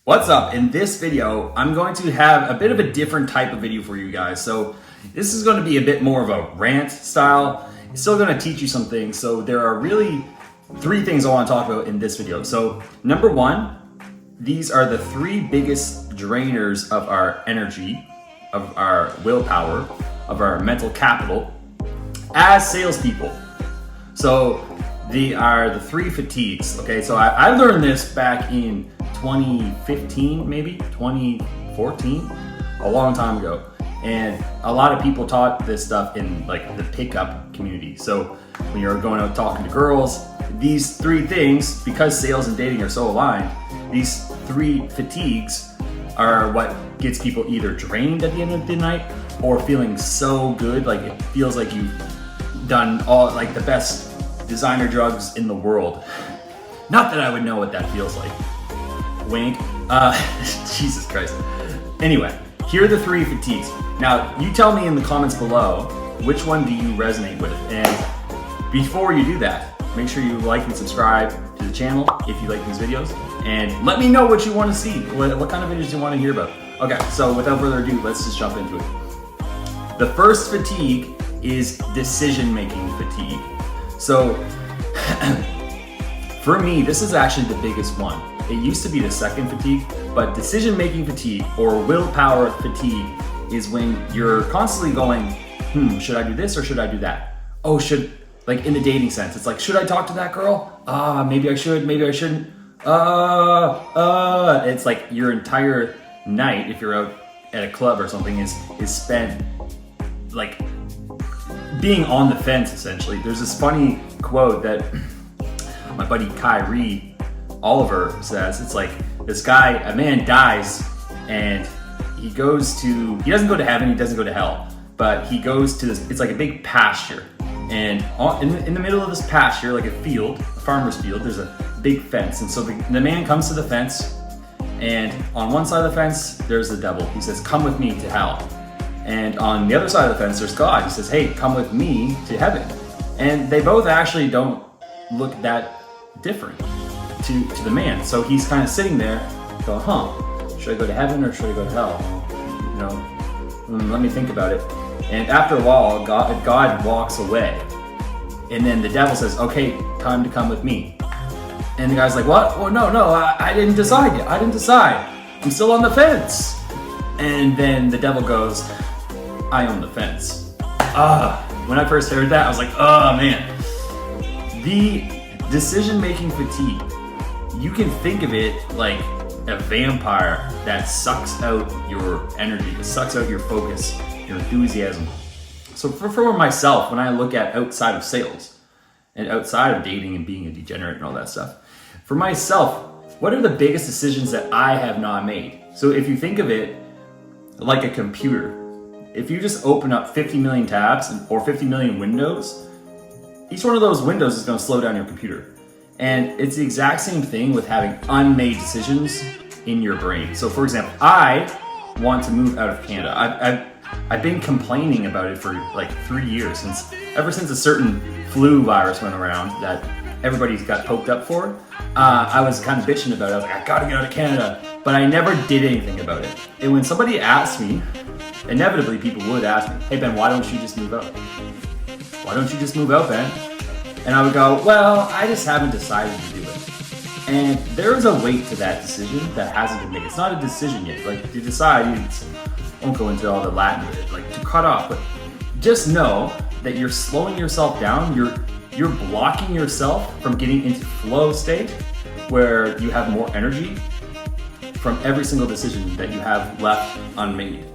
What's up? In this video, I'm going to have a bit of a different type of video for you guys. So this is going to be a bit more of a rant style. It's still going to teach you some things. So there are really three things I want to talk about in this video. So number one, these are the three biggest drainers of our energy, of our willpower, of our mental capital as salespeople. So they are the three fatigues. Okay, so I learned this back in 2015, maybe 2014, a long time ago. And a lot of people taught this stuff in like the pickup community. So when you're going out talking to girls, these three things, because sales and dating are so aligned, these three fatigues are what gets people either drained at the end of the night or feeling so good, like it feels like you've done all like the best designer drugs in the world. Not that I would know what that feels like. Wink. Jesus Christ. Anyway, here are the three fatigues. Now, you tell me in the comments below, which one do you resonate with? And before you do that, make sure you like and subscribe to the channel if you like these videos. And let me know what you want to see. What kind of videos you want to hear about. Okay, so without further ado, let's just jump into it. The first fatigue is decision-making fatigue. So, for me, this is actually the biggest one. It used to be the second fatigue, but decision-making fatigue or willpower fatigue is when you're constantly going, should I do this or should I do that? Oh, like in the dating sense, it's like, should I talk to that girl? Maybe I should, maybe I shouldn't. It's like your entire night, if you're out at a club or something, is spent like being on the fence, essentially. There's this funny quote that my buddy Kyrie Oliver says. It's like this guy, a man dies and he doesn't go to heaven, he doesn't go to hell, but he goes to this, it's like a big pasture. And in the middle of this pasture, like a field, a farmer's field, there's a big fence. And so the man comes to the fence, and on one side of the fence, there's the devil. He says, come with me to hell. And on the other side of the fence, there's God. He says, hey, come with me to heaven. And they both actually don't look that different to the man. So he's kind of sitting there going, should I go to heaven or should I go to hell? You know, let me think about it. And after a while, God walks away. And then the devil says, okay, time to come with me. And the guy's like, what? Oh, no, I didn't decide yet. I didn't decide. I'm still on the fence. And then the devil goes, I own the fence. When I first heard that, I was like, oh man. The decision-making fatigue, you can think of it like a vampire that sucks out your energy, that sucks out your focus, your enthusiasm. So for myself, when I look at outside of sales and outside of dating and being a degenerate and all that stuff, for myself, what are the biggest decisions that I have not made? So if you think of it like a computer, if you just open up 50 million tabs or 50 million windows, each one of those windows is going to slow down your computer. And it's the exact same thing with having unmade decisions in your brain. So for example, I want to move out of Canada. I've been complaining about it for like 3 years, ever since a certain flu virus went around that everybody's got poked up for. I was kind of bitching about it. I was like, I gotta get out of Canada, but I never did anything about it. And when somebody asked me, inevitably people would ask me, hey Ben, why don't you just move out? Why don't you just move out, Ben? And I would go, well, I just haven't decided to do it. And there is a weight to that decision that hasn't been made. It's not a decision yet. Like to decide, I won't go into all the Latin, like to cut off, but just know that you're slowing yourself down. You're blocking yourself from getting into flow state where you have more energy from every single decision that you have left unmade.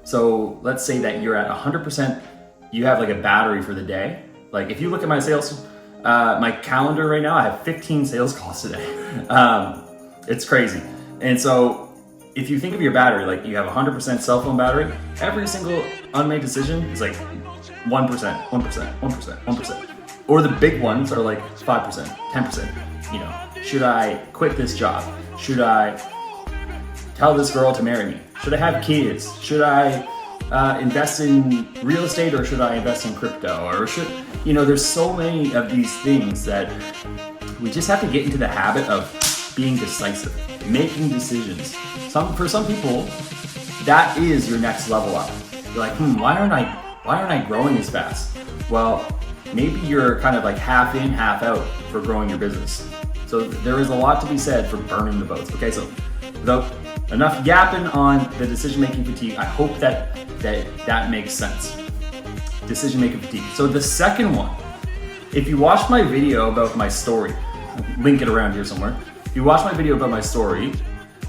So let's say that you're at 100%, you have like a battery for the day. Like if you look at my sales, my calendar right now, I have 15 sales calls today. It's crazy. And so if you think of your battery, like you have 100% cell phone battery, every single unmade decision is like 1%, 1%. Or the big ones are like 5%, 10%. You know, should I quit this job? Should I tell this girl to marry me? Should I have kids? Should I invest in real estate or should I invest in crypto? Or there's so many of these things that we just have to get into the habit of being decisive. making decisions. For some people, that is your next level up. You're like, why aren't I growing as fast? Well, maybe you're kind of like half in, half out for growing your business. So there is a lot to be said for burning the boats. Okay, so without enough yapping on the decision-making fatigue, I hope that makes sense. Decision-making fatigue. So the second one, if you watched my video about my story, I'll link it around here somewhere. If you watched my video about my story,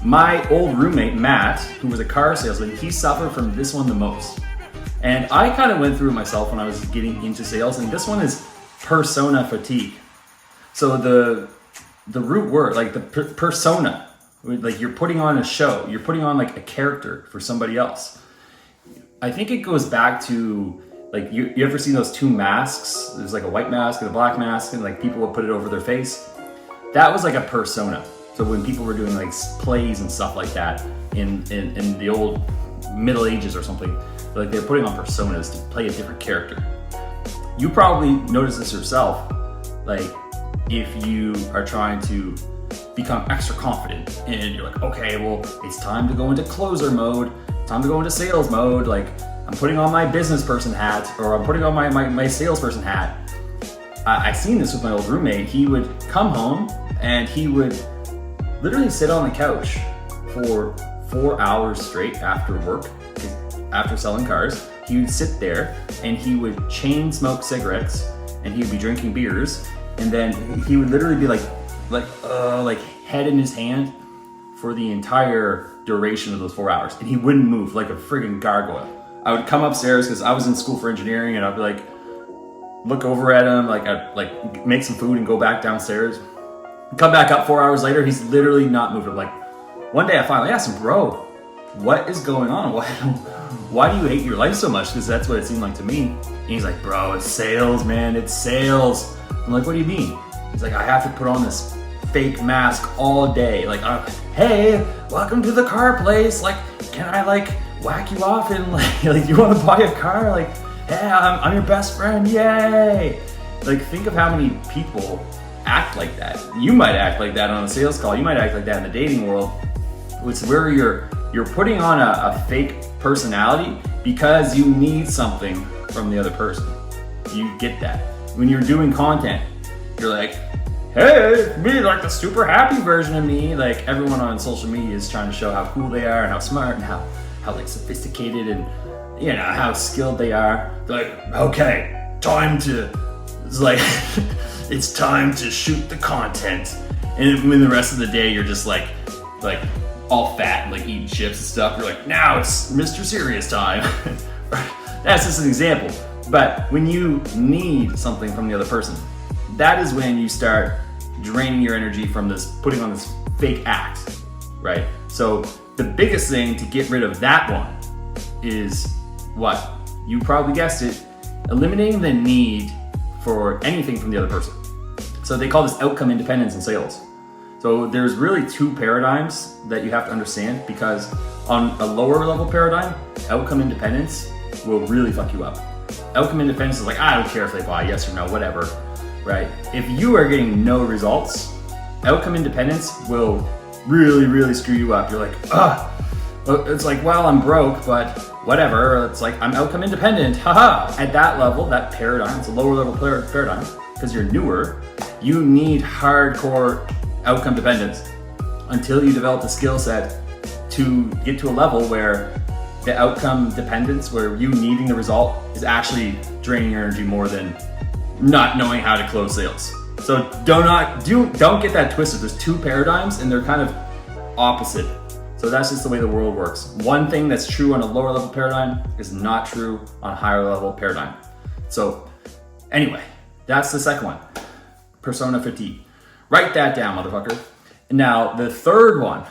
my old roommate, Matt, who was a car salesman, he suffered from this one the most. And I kind of went through it myself when I was getting into sales, and this one is persona fatigue. So the root word, like the persona, like you're putting on a show, you're putting on like a character for somebody else. I think it goes back to, like, you ever seen those two masks? There's like a white mask and a black mask, and like people would put it over their face. That was like a persona. So when people were doing like plays and stuff like that in the old Middle Ages or something, like they're putting on personas to play a different character. You probably notice this yourself, like if you are trying to become extra confident and you're like, okay, well, it's time to go into closer mode, time to go into sales mode, like I'm putting on my business person hat, or I'm putting on my salesperson hat. I've seen this with my old roommate. He would come home and he would literally sit on the couch for 4 hours straight after work, after selling cars. He would sit there and he would chain smoke cigarettes and he would be drinking beers, and then he would literally be like head in his hand for the entire duration of those 4 hours, and he wouldn't move, like a friggin' gargoyle. I would come upstairs because I was in school for engineering, and I'd be like, look over at him, like I'd like make some food and go back downstairs. Come back up 4 hours later, he's literally not moving. Like one day I finally asked him, bro, what is going on? Why do you hate your life so much? Because that's what it seemed like to me. And he's like, bro, it's sales, man, it's sales. I'm like, what do you mean? He's like, I have to put on this fake mask all day. Like, hey, welcome to the car place. Like, can I like whack you off and like you want to buy a car? Like, hey, I'm your best friend, yay! Like, think of how many people act like that. You might act like that on a sales call. You might act like that in the dating world. It's where you're putting on a fake personality because you need something from the other person. You get that. When you're doing content, you're like, hey, it's me, like the super happy version of me. Like everyone on social media is trying to show how cool they are and how smart and how like sophisticated and how skilled they are. They're like, okay, it's time to shoot the content. And when the rest of the day you're just like all fat and like eating chips and stuff, you're like, now it's Mr. Serious time. That's just an example. But when you need something from the other person, that is when you start draining your energy from putting on this fake act, right? So the biggest thing to get rid of that one is what? You probably guessed it, eliminating the need for anything from the other person. So they call this outcome independence in sales. So there's really two paradigms that you have to understand, because on a lower level paradigm, outcome independence will really fuck you up. Outcome independence is like, I don't care if they buy, yes or no, whatever, right? If you are getting no results, outcome independence will really, really screw you up. You're like, it's like, well, I'm broke, but whatever. It's like, I'm outcome independent, haha. At that level, that paradigm, it's a lower level paradigm, because you're newer, you need hardcore outcome dependence until you develop the skill set to get to a level where the outcome dependence, where you needing the result, is actually draining your energy more than not knowing how to close sales. So don't get that twisted. There's two paradigms and they're kind of opposite. So that's just the way the world works. One thing that's true on a lower level paradigm is not true on a higher level paradigm. So anyway, that's the second one. Persona fatigue. Write that down, motherfucker. Now, the third one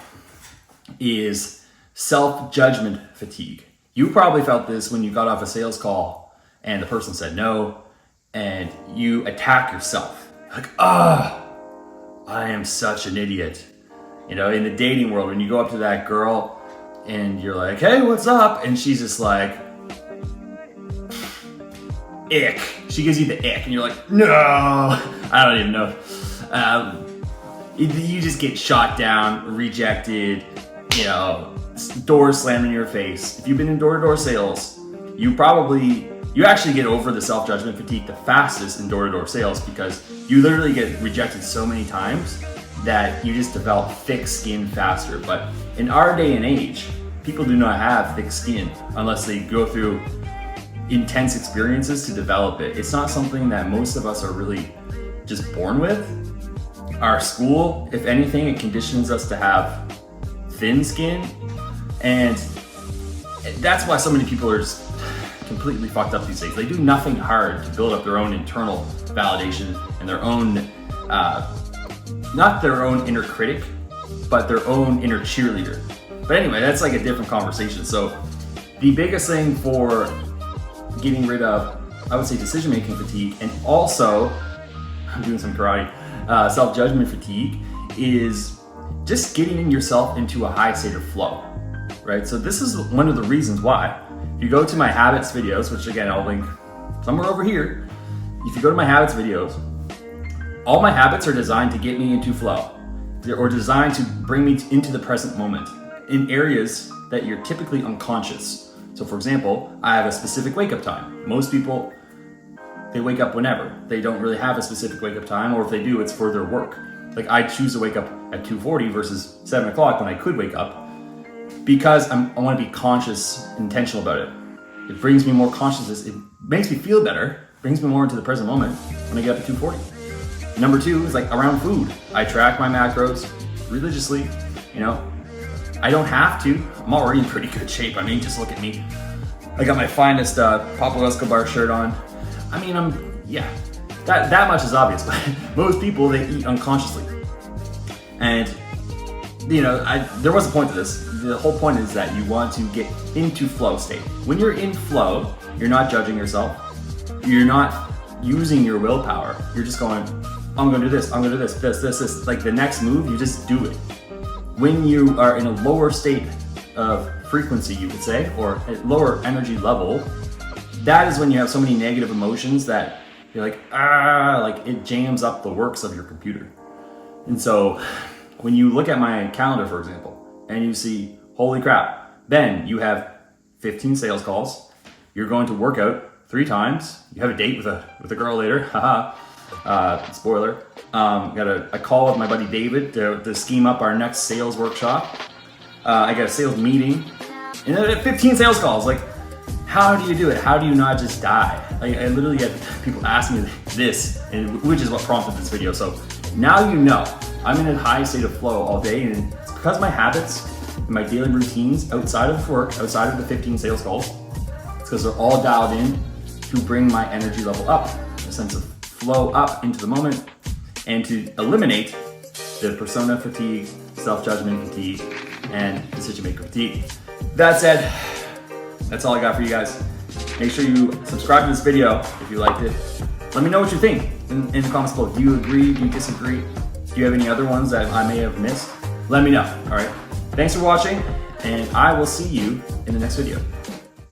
is self-judgment fatigue. You probably felt this when you got off a sales call and the person said no, and you attack yourself. Like, I am such an idiot. In the dating world, when you go up to that girl and you're like, hey, what's up? And she's just like, ick. She gives you the ick and you're like, no, I don't even know. you just get shot down, rejected, doors slammed in your face. If you've been in door-to-door sales, you actually get over the self-judgment fatigue the fastest in door-to-door sales, because you literally get rejected so many times that you just develop thick skin faster. But in our day and age, people do not have thick skin unless they go through intense experiences to develop it. It's not something that most of us are really just born with. Our school, if anything, it conditions us to have thin skin, and that's why so many people are just completely fucked up these days. They do nothing hard to build up their own internal validation and their own, not their own inner critic, but their own inner cheerleader. But anyway, that's like a different conversation. So the biggest thing for getting rid of, I would say, decision-making fatigue, and also, I'm doing some karate, self-judgment fatigue, is just getting yourself into a high state of flow, right? So this is one of the reasons why, if you go to my habits videos, which again, I'll link somewhere over here. If you go to my habits videos, all my habits are designed to get me into flow, or designed to bring me into the present moment in areas that you're typically unconscious. So for example, I have a specific wake-up time. Most people, they wake up whenever. They don't really have a specific wake-up time, or if they do, it's for their work. Like I choose to wake up at 2:40 versus 7 o'clock when I could wake up, because I want to be conscious, intentional about it. It brings me more consciousness. It makes me feel better, brings me more into the present moment when I get up at 2:40. Number two is like around food. I track my macros religiously. I don't have to. I'm already in pretty good shape. I mean, just look at me. I got my finest Pablo Escobar shirt on. I mean, that much is obvious, but most people, they eat unconsciously. And, there was a point to this. The whole point is that you want to get into flow state. When you're in flow, you're not judging yourself. You're not using your willpower. You're just going, I'm gonna do this, I'm gonna do this. Like the next move, you just do it. When you are in a lower state of frequency, you could say, or a lower energy level, that is when you have so many negative emotions that you're like, like it jams up the works of your computer. And so when you look at my calendar, for example, and you see, holy crap, Ben, you have 15 sales calls, you're going to work out 3 times, you have a date with a girl later, haha, spoiler. Got a call with my buddy David to scheme up our next sales workshop. I got a sales meeting, and then I had 15 sales calls. Like, how do you do it? How do you not just die? I literally had people ask me this, and which is what prompted this video. So now I'm in a high state of flow all day, and it's because my habits and my daily routines outside of work, outside of the 15 sales calls, it's because they're all dialed in to bring my energy level up, a sense of flow up into the moment, and to eliminate the persona fatigue, self-judgment fatigue, and decision-making fatigue. That said, that's all I got for you guys. Make sure you subscribe to this video if you liked it. Let me know what you think in the comments below. Do you agree? Do you disagree? Do you have any other ones that I may have missed? Let me know, all right? Thanks for watching, and I will see you in the next video.